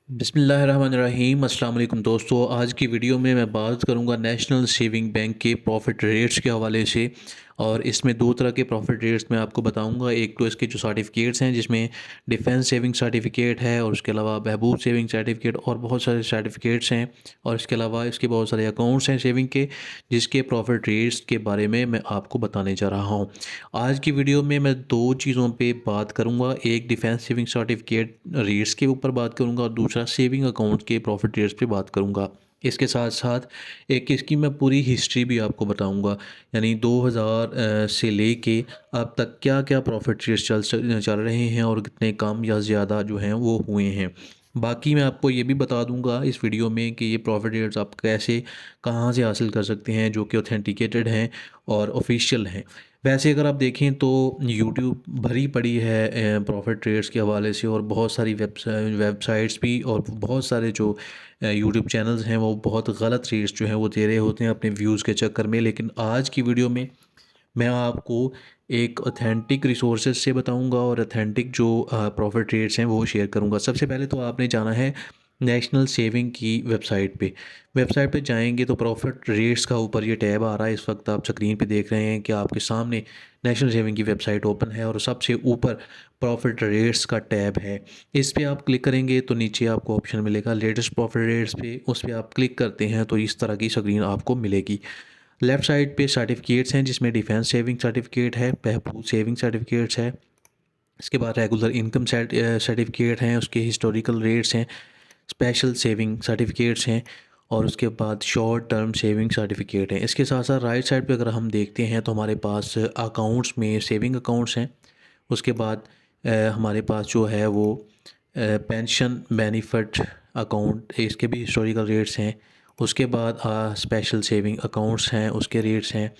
बिस्मिल्लाहिर्रहमानिर्रहीम अस्सलाम वालेकुम दोस्तों। आज की वीडियो में मैं बात करूंगा नेशनल सेविंग बैंक के प्रॉफिट रेट्स के हवाले से। और इसमें दो तरह के प्रॉफिट रेट्स मैं आपको बताऊंगा। एक तो इसके जो सर्टिफिकेट्स हैं जिसमें डिफेंस सेविंग सर्टिफिकेट है और उसके अलावा बहबूद सेविंग सर्टिफिकेट और बहुत सारे सर्टिफिकेट्स हैं। और इसके अलावा इसके बहुत सारे अकाउंट्स हैं सेविंग के, जिसके प्रॉफिट रेट्स के बारे में मैं आपको बताने जा रहा हूँ। आज की वीडियो में मैं दो चीज़ों पे बात करूँगा, एक डिफेंस सेविंग सर्टिफिकेट रेट्स के ऊपर बात करूँगा और दूसरा सेविंग अकाउंट के प्रॉफिट रेट्स पे बात करूँगा। इसके साथ साथ एक इसकी मैं पूरी हिस्ट्री भी आपको बताऊँगा, यानी 2000 से लेके अब तक क्या क्या प्रॉफिट रेट्स चल रहे हैं और कितने कम या ज़्यादा जो हैं वो हुए हैं। बाकी मैं आपको ये भी बता दूंगा इस वीडियो में कि ये प्रॉफिट रेट्स आप कैसे कहाँ से हासिल कर सकते हैं, जो कि ऑथेंटिकेटेड हैं और ऑफिशियल हैं। वैसे अगर आप देखें तो यूट्यूब भरी पड़ी है प्रॉफिट ट्रेड्स के हवाले से, और बहुत सारी वेबसाइट्स भी और बहुत सारे जो यूट्यूब चैनल्स हैं वो बहुत गलत रेट्स जो हैं वो दे रहे होते हैं अपने व्यूज़ के चक्कर में। लेकिन आज की वीडियो में मैं आपको एक ऑथेंटिक रिसोर्सेज से बताऊंगा और ऑथेंटिक जो प्रॉफिट रेट्स हैं वो शेयर करूंगा। सबसे पहले तो आपने जाना है नेशनल सेविंग की वेबसाइट पे जाएंगे तो प्रॉफिट रेट्स का ऊपर ये टैब आ रहा है। इस वक्त आप स्क्रीन पे देख रहे हैं कि आपके सामने नेशनल सेविंग की वेबसाइट ओपन है और सबसे ऊपर प्रॉफिट रेट्स का टैब है। इस पे आप क्लिक करेंगे तो नीचे आपको ऑप्शन मिलेगा लेटेस्ट प्रॉफिट रेट्स पे, उस पर आप क्लिक करते हैं तो इस तरह की स्क्रीन आपको मिलेगी। लेफ़्ट साइड पे सर्टिफिकेट्स हैं जिसमें डिफेंस सेविंग सर्टिफिकेट है, बहबूद सेविंग सर्टिफिकेट्स है। इसके बाद रेगुलर इनकम सर्टिफिकेट हैं, उसके हिस्टोरिकल रेट्स हैं, स्पेशल सेविंग सर्टिफिकेट्स हैं और उसके बाद शॉर्ट टर्म सेविंग सर्टिफिकेट हैं। इसके साथ साथ राइट साइड पे अगर हम देखते हैं तो हमारे पास अकाउंट्स में सेविंग अकाउंट्स हैं। उसके बाद हमारे पास जो है वो पेंशन बेनिफिट अकाउंट, इसके भी हिस्टोरिकल रेट्स हैं। उसके बाद स्पेशल सेविंग अकाउंट्स हैं, उसके रेट्स हैं।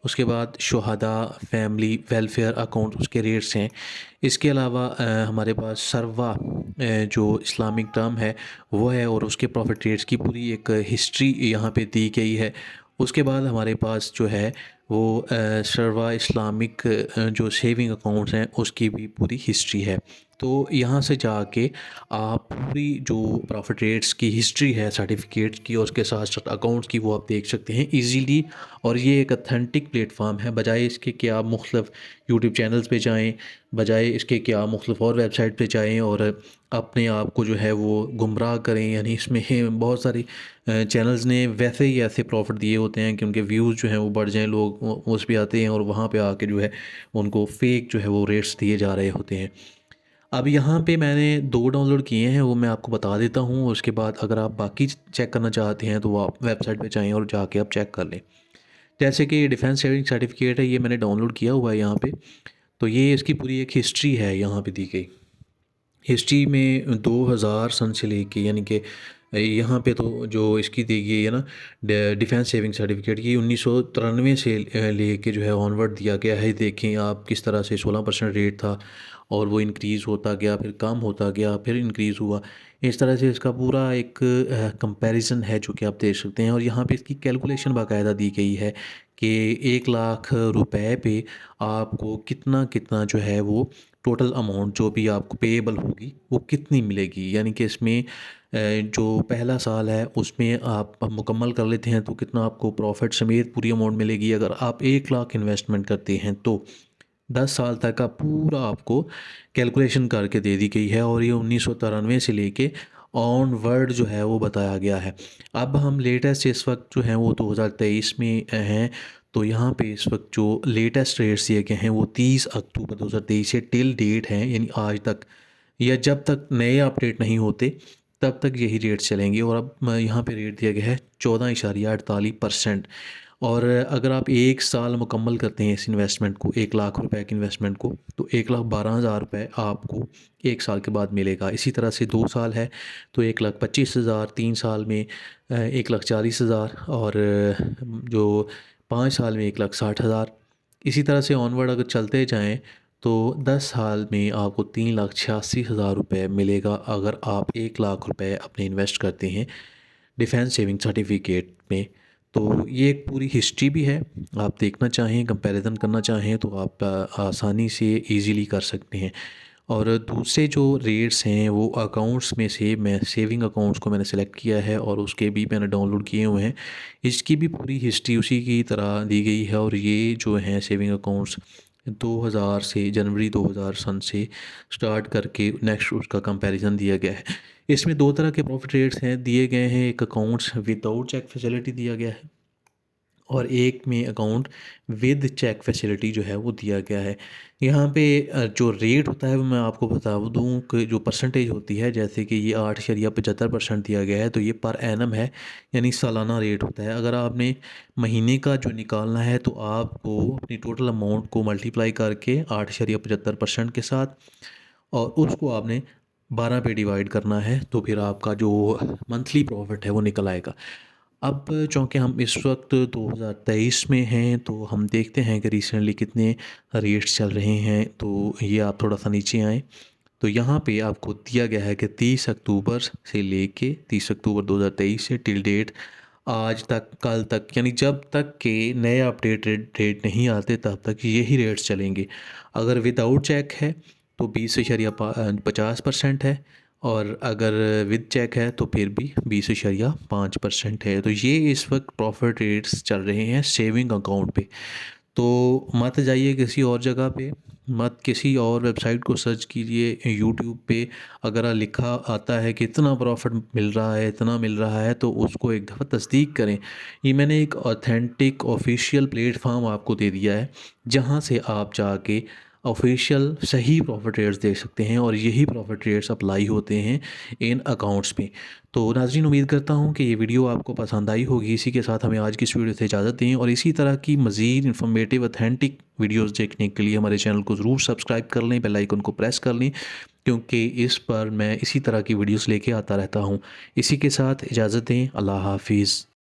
उसके बाद शुहदा फैमिली वेलफेयर अकाउंट, उसके रेट्स हैं। इसके अलावा हमारे पास सरवा जो इस्लामिक टर्म है वो है और उसके प्रॉफिट रेट्स की पूरी एक हिस्ट्री यहाँ पे दी गई है। उसके बाद हमारे पास जो है वो सरवा इस्लामिक जो सेविंग अकाउंट्स हैं उसकी भी पूरी हिस्ट्री है। तो यहाँ से जाके आप पूरी जो प्रॉफिट रेट्स की हिस्ट्री है सर्टिफिकेट्स की और उसके साथ साथ अकाउंट्स की वो आप देख सकते हैं इजीली। और ये एक अथेंटिक प्लेटफॉर्म है, बजाय इसके कि आप मुख्तलिफ यूट्यूब चैनल्स पे जाएं, बजाय इसके कि आप मुख्तलिफ और वेबसाइट पे जाएं और अपने आप को जो है वो गुमराह करें। यानी इसमें बहुत सारी चैनल्स ने वैसे ही ऐसे प्रॉफिट दिए होते हैं कि उनके व्यूज़ जो हैं वो बढ़ जाएं, लोग उस पे आते हैं और वहाँ पे आके जो है उनको फेक जो है वो रेट्स दिए जा रहे होते हैं। अब यहाँ पे मैंने दो डाउनलोड किए हैं, वो मैं आपको बता देता हूँ। उसके बाद अगर आप बाकी चेक करना चाहते हैं तो वो आप वेबसाइट पे जाएं और जाके आप चेक कर लें। जैसे कि डिफेंस सेविंग सर्टिफिकेट है, ये मैंने डाउनलोड किया हुआ है यहाँ पे। तो ये इसकी पूरी एक हिस्ट्री है यहाँ पे दी गई। हिस्ट्री में 2000 सन से लेके, यानी कि यहाँ पे तो जो इसकी दी गई है ना डिफेंस सेविंग सर्टिफिकेट, ये 1993 से लेके जो है ऑनवर्ड दिया गया है। देखें आप किस तरह से 16% रेट था और वो इंक्रीज़ होता गया, फिर कम होता गया, फिर इंक्रीज़ हुआ। इस तरह से इसका पूरा एक कंपैरिजन है जो कि आप देख सकते हैं। और यहाँ पे इसकी कैलकुलेशन बाकायदा दी गई है कि 1 लाख रुपए पे आपको कितना कितना जो है वो टोटल अमाउंट जो भी आपको पेएबल होगी वो कितनी मिलेगी। यानी कि इसमें जो पहला साल है उसमें आप मुकम्मल कर लेते हैं तो कितना आपको प्रॉफिट समेत पूरी अमाउंट मिलेगी। अगर आप 1 लाख इन्वेस्टमेंट करते हैं तो 10 साल तक का पूरा आपको कैलकुलेशन करके दे दी गई है। और ये 1993 से लेके ऑनवर्ड जो है वो बताया गया है। अब हम लेटेस्ट इस वक्त जो हैं वो 2023 में हैं। तो यहाँ पे इस वक्त जो लेटेस्ट रेट्स दिए गए हैं वो 30 अक्टूबर 2023 से टिल डेट हैं, यानी आज तक या जब तक नए अपडेट नहीं होते तब तक यही रेट चलेंगे। और अब यहाँ पे रेट दिया गया है 14.48%। और अगर आप 1 साल मुकम्मल करते हैं इस इन्वेस्टमेंट को, 1 लाख रुपए की इन्वेस्टमेंट को, तो 1,12,000 रुपये आपको 1 साल के बाद मिलेगा। इसी तरह से 2 साल है तो 1,25,000, 3 साल में 1,40,000 और जो 5 साल में 1,60,000। इसी तरह से ऑनवर्ड अगर चलते जाएं तो 10 साल में आपको 3,86,000 रुपये मिलेगा अगर आप 1 लाख रुपए अपने इन्वेस्ट करते हैं डिफेंस सेविंग सर्टिफिकेट में। तो ये एक पूरी हिस्ट्री भी है, आप देखना चाहें कंपैरिजन करना चाहें तो आप आसानी से इजीली कर सकते हैं। और दूसरे जो रेट्स हैं वो अकाउंट्स में से मैं सेविंग अकाउंट्स को मैंने सेलेक्ट किया है और उसके भी मैंने डाउनलोड किए हुए हैं। इसकी भी पूरी हिस्ट्री उसी की तरह दी गई है और ये जो हैं सेविंग अकाउंट्स 2000 से जनवरी 2000 सन से स्टार्ट करके नेक्स्ट उसका कंपैरिजन दिया गया है। इसमें दो तरह के प्रॉफिट रेट्स हैं दिए गए हैं, एक अकाउंट्स विदाउट चेक फैसिलिटी दिया गया है और एक में अकाउंट विद चेक फैसिलिटी जो है वो दिया गया है। यहाँ पे जो रेट होता है वो मैं आपको बता दूँ कि जो परसेंटेज होती है, जैसे कि ये 8.75% दिया गया है तो ये पर एनम है, यानी सालाना रेट होता है। अगर आपने महीने का जो निकालना है तो आपको अपनी टोटल अमाउंट को मल्टीप्लाई करके 8.75% के साथ और उसको आपने 12 पे डिवाइड करना है, तो फिर आपका जो मंथली प्रॉफिट है वो निकल आएगा। अब चूँकि हम इस वक्त 2023 में हैं तो हम देखते हैं कि रिसेंटली कितने रेट्स चल रहे हैं। तो ये आप थोड़ा सा नीचे आएँ तो यहाँ पे आपको दिया गया है कि 30 अक्टूबर से लेके 30 अक्टूबर 2023 से टिल डेट आज तक, कल तक, यानी जब तक के नए अपडेटेड रेट नहीं आते तब तक यही रेट्स चलेंगे। अगर विदाउट चेक है तो 20.50% है और अगर विद चेक है तो फिर भी 20.5% है। तो ये इस वक्त प्रॉफिट रेट्स चल रहे हैं सेविंग अकाउंट पे। तो मत जाइए किसी और जगह पे, मत किसी और वेबसाइट को सर्च कीजिए यूट्यूब पे। अगर लिखा आता है कि इतना प्रॉफिट मिल रहा है, इतना मिल रहा है, तो उसको एक दफ़ा तस्दीक करें। ये मैंने एक ऑथेंटिक ऑफिशियल प्लेटफार्म आपको दे दिया है जहाँ से आप जाके ऑफिशियल सही प्रॉफिट रेट्स देख सकते हैं और यही प्रॉफिट रेट्स अप्लाई होते हैं इन अकाउंट्स पे। तो नाज़रीन, उम्मीद करता हूँ कि ये वीडियो आपको पसंद आई होगी। इसी के साथ हमें आज की इस वीडियो से इजाज़त दें और इसी तरह की मज़ीद इन्फॉर्मेटिव ऑथेंटिक वीडियोस देखने के लिए हमारे चैनल को ज़रूर सब्सक्राइब कर लें, बेल आइकन को प्रेस कर लें, क्योंकि इस पर मैं इसी तरह की वीडियोस लेके आता रहता हूँ। इसी के साथ इजाज़त दें। अल्लाह हाफिज़।